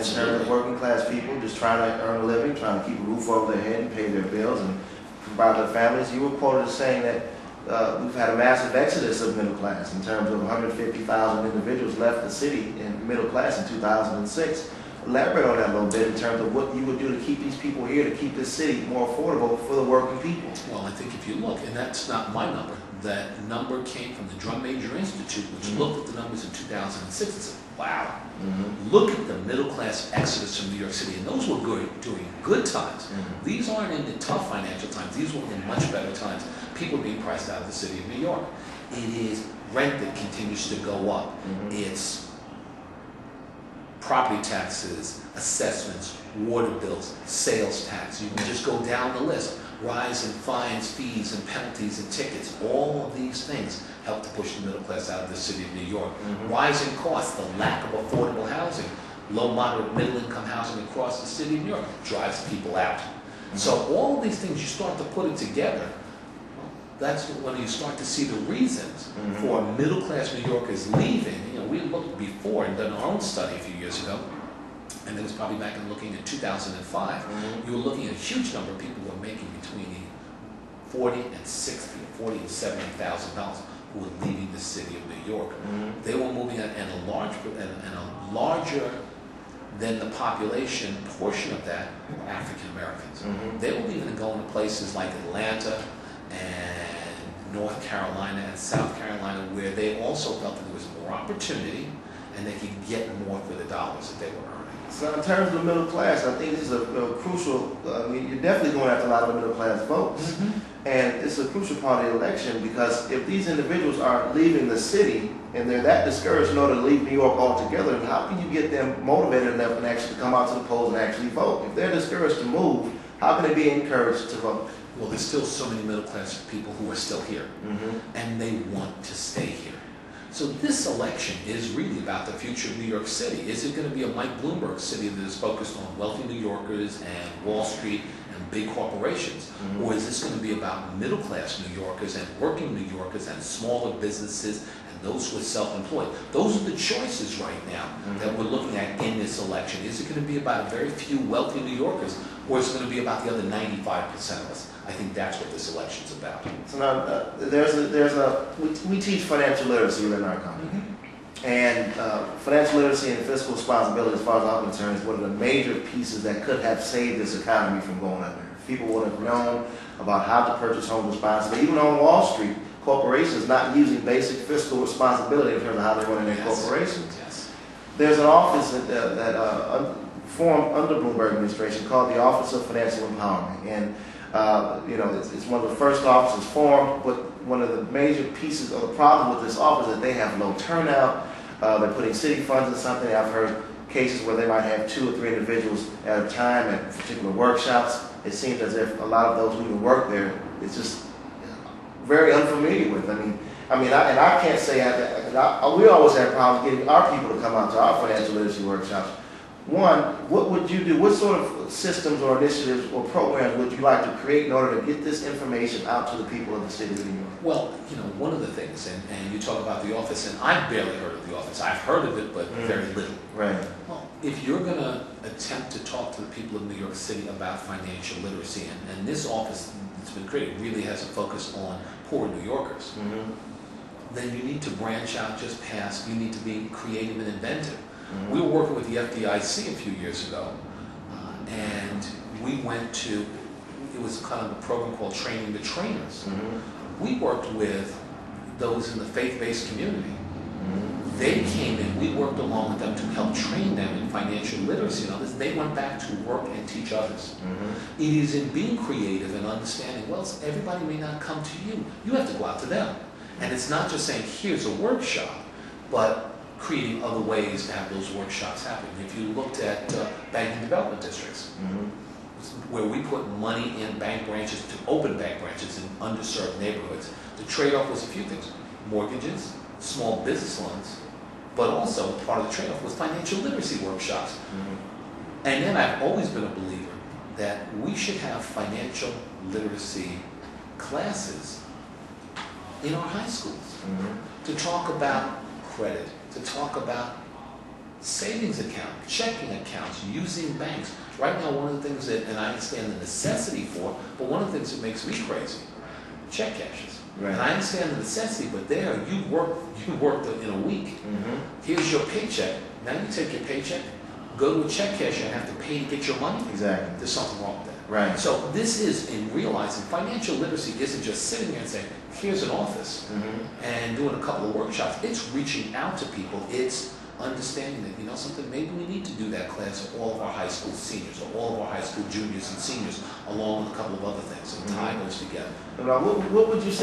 in terms of working class people just trying to earn a living, trying to keep a roof over their head and pay their bills and provide their families. You were quoted as saying that we've had a massive exodus of middle class in terms of 150,000 individuals left the city in middle class in 2006. Elaborate on that a little bit in terms of what you would do to keep these people here, to keep this city more affordable for the working people. Well, I think if you look, and that's not my number, that number came from the Drum Major Institute, which looked at the numbers in 2006 and said, wow, look at the middle class exodus from New York City. And those were good during good times. These aren't in the tough financial times. These were in much better times. People being priced out of the city of New York. It is rent that continues to go up. It's property taxes, assessments, water bills, sales tax. You can just go down the list. Rise in fines, fees, and penalties and tickets. All of these things help to push the middle class out of the city of New York. Rising costs, the lack of affordable housing, low, moderate, middle-income housing across the city of New York drives people out. So all of these things, you start to put it together. That's when you start to see the reasons for middle-class New Yorkers leaving. You know, we looked before and done our own study a few years ago, and it was probably back in looking at 2005. You were looking at a huge number of people who were making between $40,000 and $60,000, $40,000 and $70,000 who were leaving the city of New York. They were moving out, and a larger than the population portion of that were African Americans. They were leaving and going to places like Atlanta and North Carolina and South Carolina, where they also felt that there was more opportunity and they could get more for the dollars that they were earning. So in terms of the middle class, I think this is a crucial, I mean, you're definitely going after a lot of the middle class votes. And it's a crucial part of the election, because if these individuals are leaving the city and they're that discouraged in order to leave New York altogether, then how can you get them motivated enough and actually come out to the polls and actually vote? If they're discouraged to move, how can they be encouraged to vote? Well, there's still so many middle class people who are still here, and they want to stay here. So this election is really about the future of New York City. Is it going to be a Mike Bloomberg city that is focused on wealthy New Yorkers and Wall Street and big corporations? Or is this going to be about middle class New Yorkers and working New Yorkers and smaller businesses and those who are self-employed? Those are the choices right now that we're looking at in this election. Is it going to be about a very few wealthy New Yorkers, or is it going to be about the other 95% of us? I think that's what this election's about. So now, we teach financial literacy within our company. And financial literacy and fiscal responsibility, as far as I'm concerned, is one of the major pieces that could have saved this economy from going under. If people would have known about how to purchase homes responsibly. Even on Wall Street, corporations not using basic fiscal responsibility in terms of how they run their corporations. There's an office that formed under Bloomberg administration called the Office of Financial Empowerment. And you know, it's one of the first offices formed, but one of the major pieces of the problem with this office is that they have low turnout. They're putting city funds in something. I've heard cases where they might have 2 or 3 individuals at a time at particular workshops. It seems as if a lot of those who even work there, it's just very unfamiliar with. I mean, I can't say we always have problems getting our people to come out to our financial literacy workshops. One, what would you do? What sort of systems or initiatives or programs would you like to create in order to get this information out to the people of the city of New York? Well, you know, one of the things, and you talk about the office, and I've barely heard of the office. I've heard of it, but very little. Right. Well, if you're going to attempt to talk to the people of New York City about financial literacy, and this office that's been created really has a focus on poor New Yorkers, then you need to branch out just past, you need to be creative and inventive. We were working with the FDIC a few years ago, and we went to, it was kind of a program called Training the Trainers. We worked with those in the faith-based community. They came in, we worked along with them to help train them in financial literacy and others. They went back to work and teach others. It is in being creative and understanding, well, everybody may not come to you. You have to go out to them. And it's not just saying, here's a workshop, but creating other ways to have those workshops happen. If you looked at banking development districts, where we put money in bank branches to open bank branches in underserved neighborhoods, the trade-off was a few things: mortgages, small business loans, but also part of the trade-off was financial literacy workshops. And then I've always been a believer that we should have financial literacy classes in our high schools to talk about credit, to talk about savings account, checking accounts, using banks. Right now, one of the things that, and I understand the necessity for, but one of the things that makes me crazy, check cashes. Right. And I understand the necessity, but there, you worked in a week. Here's your paycheck. Now you take your paycheck, go to a check casher and have to pay to get your money. Exactly. There's something wrong with that. Right. So this is in realizing financial literacy isn't just sitting there and saying, here's an office and doing a couple of workshops. It's reaching out to people. It's understanding that, you know something, maybe we need to do that class for all of our high school seniors or all of our high school juniors and seniors, along with a couple of other things, and tie those together. What would you say